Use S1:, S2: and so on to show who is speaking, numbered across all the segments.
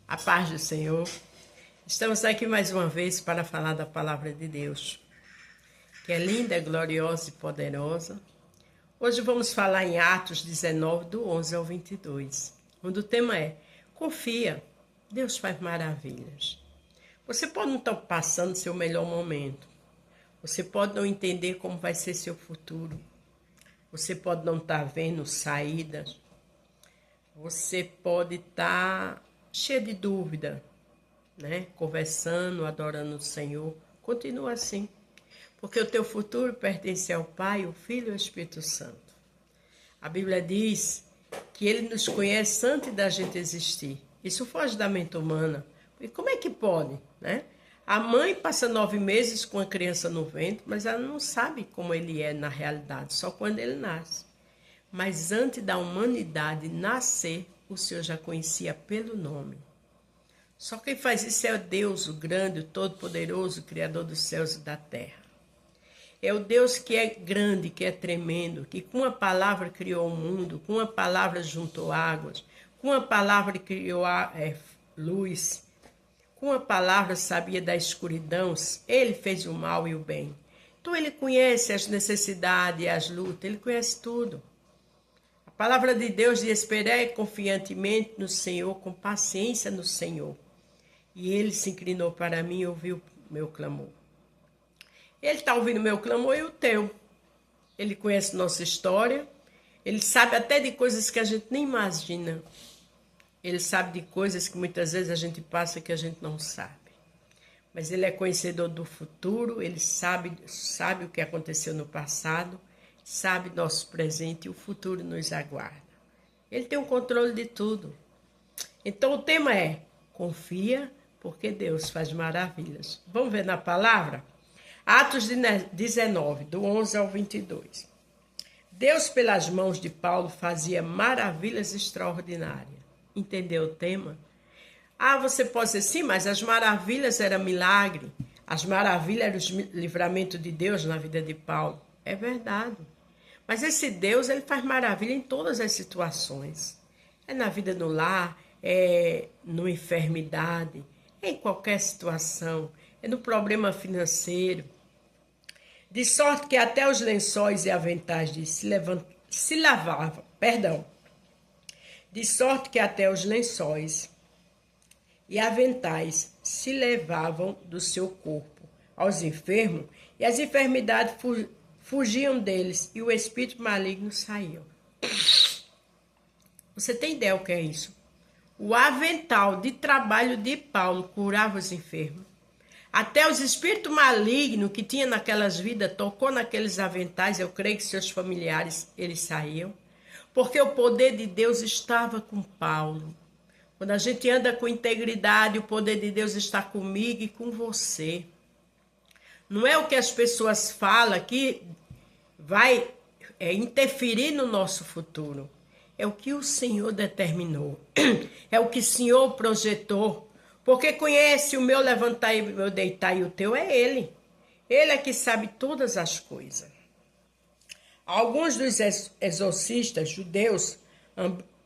S1: A paz do Senhor. Estamos aqui mais uma vez para falar da palavra de Deus, que é linda, gloriosa e poderosa. Hoje vamos falar em Atos 19, do 11 ao 22, onde o tema é: confia, Deus faz maravilhas. Você pode não estar passando seu melhor momento. Você pode não entender como vai ser seu futuro. Você pode não estar vendo saídas. Você pode estar cheio de dúvida, né? Conversando, adorando o Senhor. Continua assim, porque o teu futuro pertence ao Pai, o Filho e ao Espírito Santo. A Bíblia diz que Ele nos conhece antes da gente existir. Isso foge da mente humana. E como é que pode, né? A mãe passa 9 meses com a criança no ventre, mas ela não sabe como ele é na realidade, só quando ele nasce. Mas antes da humanidade nascer, o Senhor já conhecia pelo nome. Só quem faz isso é o Deus, o grande, o todo-poderoso, o Criador dos céus e da terra. É o Deus que é grande, que é tremendo, que com uma palavra criou o mundo, com uma palavra juntou águas, com uma palavra criou luz, com uma palavra sabia da escuridão, ele fez o mal e o bem. Então ele conhece as necessidades e as lutas, ele conhece tudo. A palavra de Deus diz: esperai confiantemente no Senhor, com paciência no Senhor. E ele se inclinou para mim e ouviu meu clamor. Ele está ouvindo meu clamor e o teu. Ele conhece nossa história. Ele sabe até de coisas que a gente nem imagina. Ele sabe de coisas que muitas vezes a gente passa que a gente não sabe. Mas ele é conhecedor do futuro. Ele sabe o que aconteceu no passado. Sabe nosso presente e o futuro nos aguarda. Ele tem o controle de tudo. Então o tema é: confia, porque Deus faz maravilhas. Vamos ver na palavra? Atos 19, do 11 ao 22. Deus, pelas mãos de Paulo, fazia maravilhas extraordinárias. Entendeu o tema? Você pode dizer, sim, mas as maravilhas eram milagre. As maravilhas eram o livramento de Deus na vida de Paulo. É verdade. Mas esse Deus, ele faz maravilha em todas as situações. É na vida no lar, é numa enfermidade, é em qualquer situação, é no problema financeiro. De sorte que até os lençóis e aventais se lavavam. De sorte que até os lençóis e aventais se levavam do seu corpo aos enfermos, e as enfermidades fugiam deles, e o espírito maligno saiu. Você tem ideia o que é isso? O avental de trabalho de Paulo curava os enfermos. Até os espíritos malignos que tinha naquelas vidas, tocou naqueles aventais, eu creio que seus familiares, eles saíam. Porque o poder de Deus estava com Paulo. Quando a gente anda com integridade, o poder de Deus está comigo e com você. Não é o que as pessoas falam que vai interferir no nosso futuro. É o que o Senhor determinou. É o que o Senhor projetou. Porque conhece o meu levantar e o meu deitar, e o teu é Ele. Ele é que sabe todas as coisas. Alguns dos exorcistas judeus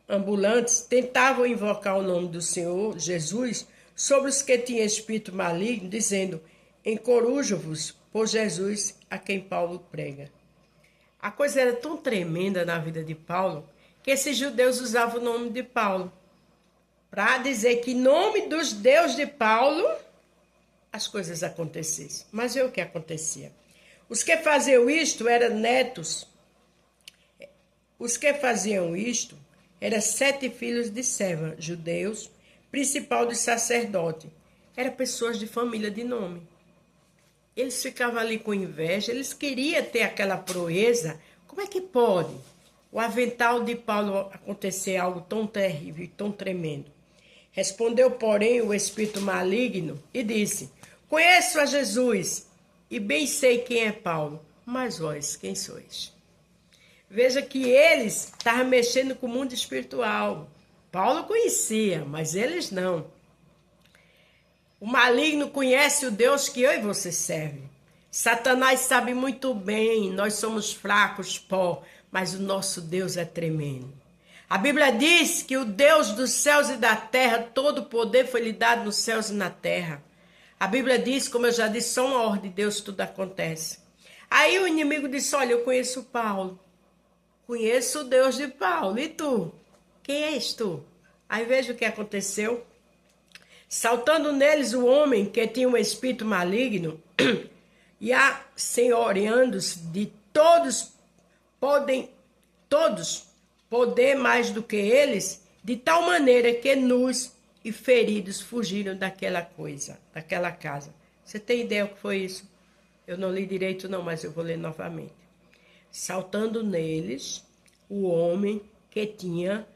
S1: ambulantes tentavam invocar o nome do Senhor Jesus sobre os que tinham espírito maligno, dizendo: encorujo-vos por Jesus, a quem Paulo prega. A coisa era tão tremenda na vida de Paulo que esses judeus usavam o nome de Paulo para dizer que em nome dos deuses de Paulo as coisas acontecessem. Mas é o que acontecia. Os que faziam isto eram netos. Os que faziam isto eram 7 filhos de Seva, judeus, principal dos sacerdotes. Eram pessoas de família de nome. Eles ficavam ali com inveja, eles queriam ter aquela proeza. Como é que pode o avental de Paulo acontecer algo tão terrível e tão tremendo? Respondeu, porém, o espírito maligno e disse: conheço a Jesus e bem sei quem é Paulo, mas vós, quem sois? Veja que eles estavam mexendo com o mundo espiritual. Paulo conhecia, mas eles não. O maligno conhece o Deus que eu e você serve. Satanás sabe muito bem, nós somos fracos, pó, mas o nosso Deus é tremendo. A Bíblia diz que o Deus dos céus e da terra, todo o poder foi lhe dado nos céus e na terra. A Bíblia diz, como eu já disse, só uma ordem de Deus tudo acontece. Aí o inimigo disse, olha, eu conheço Paulo. Conheço o Deus de Paulo. E tu? Quem és tu? Aí veja o que aconteceu. Saltando neles o homem que tinha um espírito maligno e assenhoreando-se de todos poder mais do que eles, de tal maneira que nus e feridos fugiram daquela casa. Você tem ideia o que foi isso? Eu não li direito não, mas eu vou ler novamente. Saltando neles o homem que tinha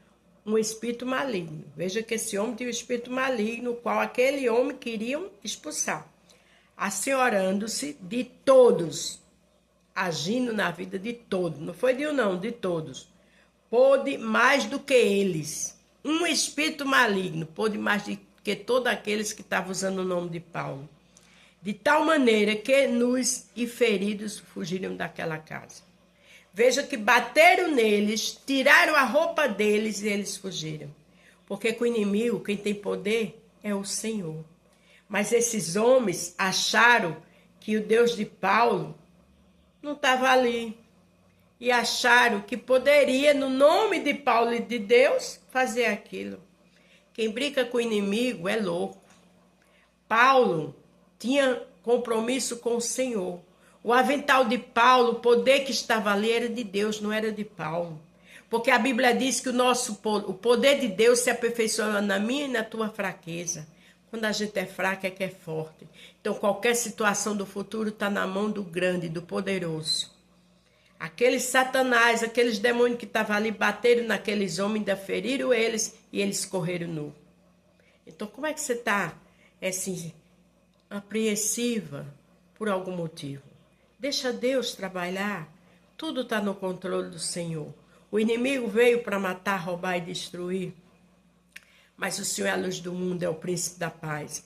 S1: um espírito maligno. Veja que esse homem tinha um espírito maligno, o qual aquele homem queriam expulsar. Assenhorando-se de todos, agindo na vida de todos. Não foi de um não, de todos. Pôde mais do que eles. Um espírito maligno pôde mais do que todos aqueles que estavam usando o nome de Paulo. De tal maneira que nus e feridos fugiram daquela casa. Veja que bateram neles, tiraram a roupa deles e eles fugiram. Porque com o inimigo, quem tem poder é o Senhor. Mas esses homens acharam que o Deus de Paulo não estava ali. E acharam que poderia, no nome de Paulo e de Deus, fazer aquilo. Quem brinca com o inimigo é louco. Paulo tinha compromisso com o Senhor. O avental de Paulo, o poder que estava ali era de Deus, não era de Paulo. Porque a Bíblia diz que o poder de Deus se aperfeiçoa na minha e na tua fraqueza. Quando a gente é fraca é que é forte. Então qualquer situação do futuro está na mão do grande, do poderoso. Aqueles satanás, aqueles demônios que estavam ali, bateram naqueles homens, ainda feriram eles e eles correram nu. Então como é que você está assim, apreensiva por algum motivo? Deixa Deus trabalhar. Tudo está no controle do Senhor. O inimigo veio para matar, roubar e destruir. Mas o Senhor é a luz do mundo, é o príncipe da paz.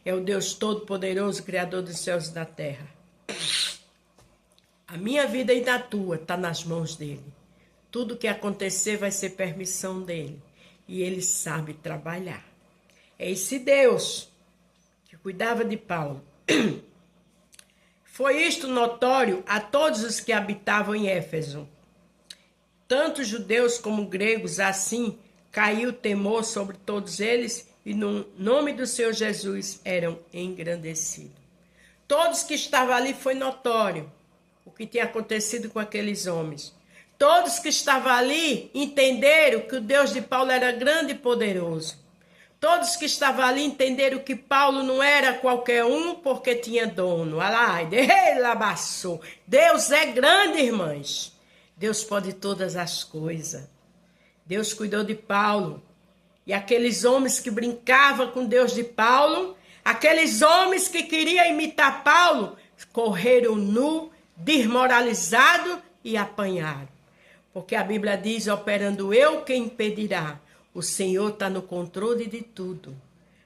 S1: É o Deus todo-poderoso, criador dos céus e da terra. A minha vida e a tua está nas mãos dele. Tudo que acontecer vai ser permissão dele. E ele sabe trabalhar. É esse Deus que cuidava de Paulo. Foi isto notório a todos os que habitavam em Éfeso. Tanto judeus como gregos, assim caiu temor sobre todos eles e no nome do Senhor Jesus eram engrandecidos. Todos que estavam ali foi notório o que tinha acontecido com aqueles homens. Todos que estavam ali entenderam que o Deus de Paulo era grande e poderoso. Todos que estavam ali entenderam que Paulo não era qualquer um porque tinha dono. Deus é grande, irmãs. Deus pode todas as coisas. Deus cuidou de Paulo. E aqueles homens que brincavam com Deus de Paulo, aqueles homens que queriam imitar Paulo, correram nu, desmoralizados e apanharam. Porque a Bíblia diz, operando eu, quem impedirá? O Senhor está no controle de tudo.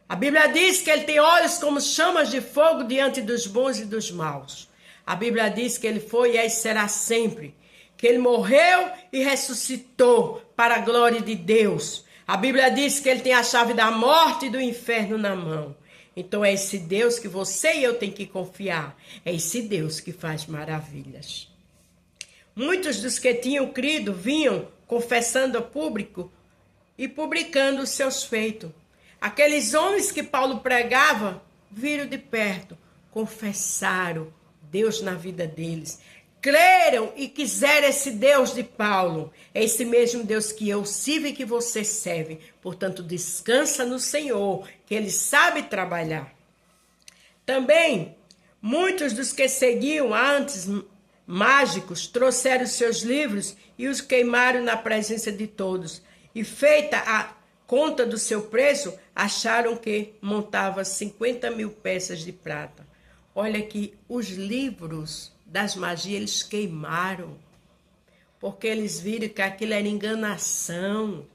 S1: A Bíblia diz que ele tem olhos como chamas de fogo diante dos bons e dos maus. A Bíblia diz que ele foi e aí será sempre. Que ele morreu e ressuscitou para a glória de Deus. A Bíblia diz que ele tem a chave da morte e do inferno na mão. Então é esse Deus que você e eu tem que confiar. É esse Deus que faz maravilhas. Muitos dos que tinham crido vinham confessando ao público e publicando os seus feitos. Aqueles homens que Paulo pregava viram de perto, confessaram Deus na vida deles. Creram e quiseram esse Deus de Paulo. É esse mesmo Deus que eu sirvo e que você serve. Portanto, descansa no Senhor, que Ele sabe trabalhar. Também, muitos dos que seguiam antes mágicos trouxeram seus livros e os queimaram na presença de todos. E feita a conta do seu preço, acharam que montava 50.000 peças de prata. Olha que os livros das magias eles queimaram, porque eles viram que aquilo era enganação.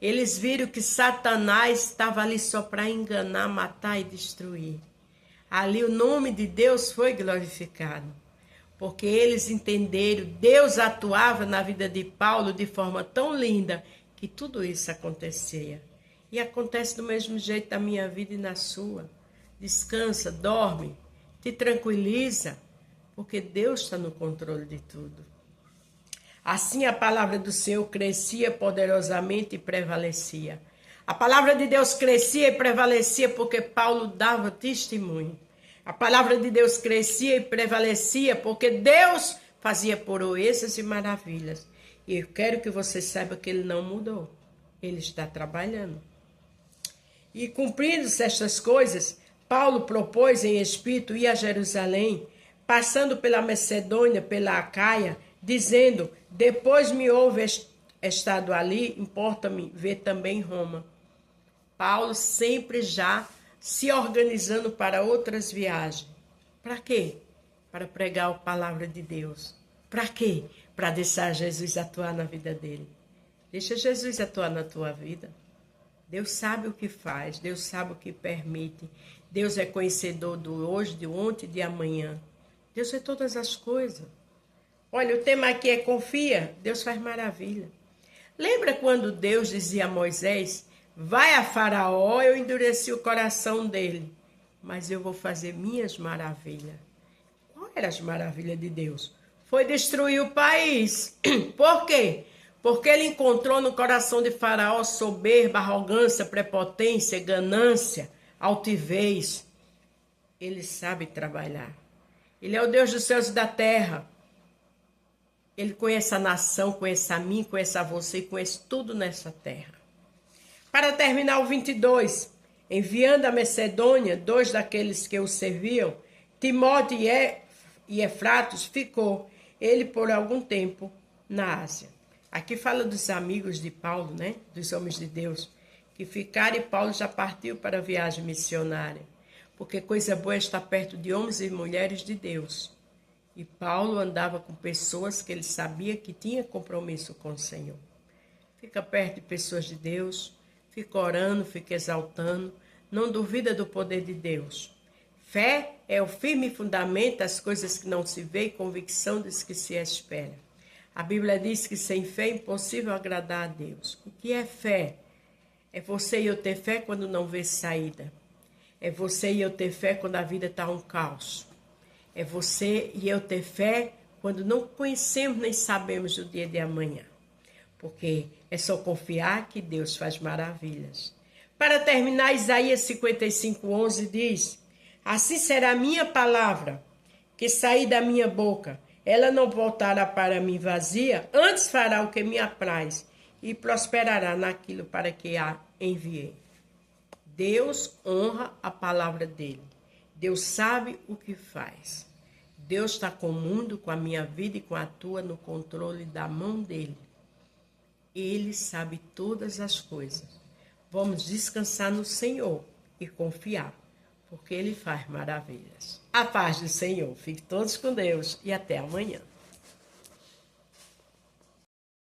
S1: Eles viram que Satanás estava ali só para enganar, matar e destruir. Ali o nome de Deus foi glorificado, porque eles entenderam, Deus atuava na vida de Paulo de forma tão linda, que que tudo isso acontecia. E acontece do mesmo jeito na minha vida e na sua. Descansa, dorme, te tranquiliza, porque Deus está no controle de tudo. Assim a palavra do Senhor crescia poderosamente e prevalecia. A palavra de Deus crescia e prevalecia porque Paulo dava testemunho. A palavra de Deus crescia e prevalecia porque Deus fazia proezas e maravilhas. E eu quero que você saiba que Ele não mudou. Ele está trabalhando. E cumprindo-se estas coisas, Paulo propôs em espírito ir a Jerusalém, passando pela Macedônia, pela Acaia, dizendo: depois me houve estado ali, importa-me ver também Roma. Paulo sempre já se organizando para outras viagens. Para quê? Para pregar a palavra de Deus. Para quê? Para deixar Jesus atuar na vida dele. Deixa Jesus atuar na tua vida. Deus sabe o que faz, Deus sabe o que permite. Deus é conhecedor do hoje, de ontem e de amanhã. Deus vê todas as coisas. Olha, o tema aqui é confia, Deus faz maravilha. Lembra quando Deus dizia a Moisés: vai a Faraó, eu endureci o coração dele, mas eu vou fazer minhas maravilhas. Qual eram as maravilhas de Deus? Foi destruir o país. Por quê? Porque ele encontrou no coração de Faraó soberba, arrogância, prepotência, ganância, altivez. Ele sabe trabalhar. Ele é o Deus dos céus e da terra. Ele conhece a nação, conhece a mim, conhece a você, conhece tudo nessa terra. Para terminar o 22, enviando a Macedônia, 2 daqueles que o serviam, Timóteo e Efratos, ficou ele por algum tempo na Ásia. Aqui fala dos amigos de Paulo, né? Dos homens de Deus, que ficaram, e Paulo já partiu para a viagem missionária. Porque coisa boa é estar perto de homens e mulheres de Deus. E Paulo andava com pessoas que ele sabia que tinha compromisso com o Senhor. Fica perto de pessoas de Deus, fica orando, fica exaltando, não duvida do poder de Deus. Fé é o firme fundamento das coisas que não se vê e convicção das que se espera. A Bíblia diz que sem fé é impossível agradar a Deus. O que é fé? É você e eu ter fé quando não vê saída. É você e eu ter fé quando a vida está um caos. É você e eu ter fé quando não conhecemos nem sabemos do dia de amanhã. Porque é só confiar que Deus faz maravilhas. Para terminar, Isaías 55:11 diz: assim será a minha palavra que sair da minha boca. Ela não voltará para mim vazia, antes fará o que me apraz e prosperará naquilo para que a enviei. Deus honra a palavra dele. Deus sabe o que faz. Deus está com o mundo, com a minha vida e com a tua no controle da mão dele. Ele sabe todas as coisas. Vamos descansar no Senhor e confiar, porque Ele faz maravilhas. A paz do Senhor. Fiquem todos com Deus e até amanhã.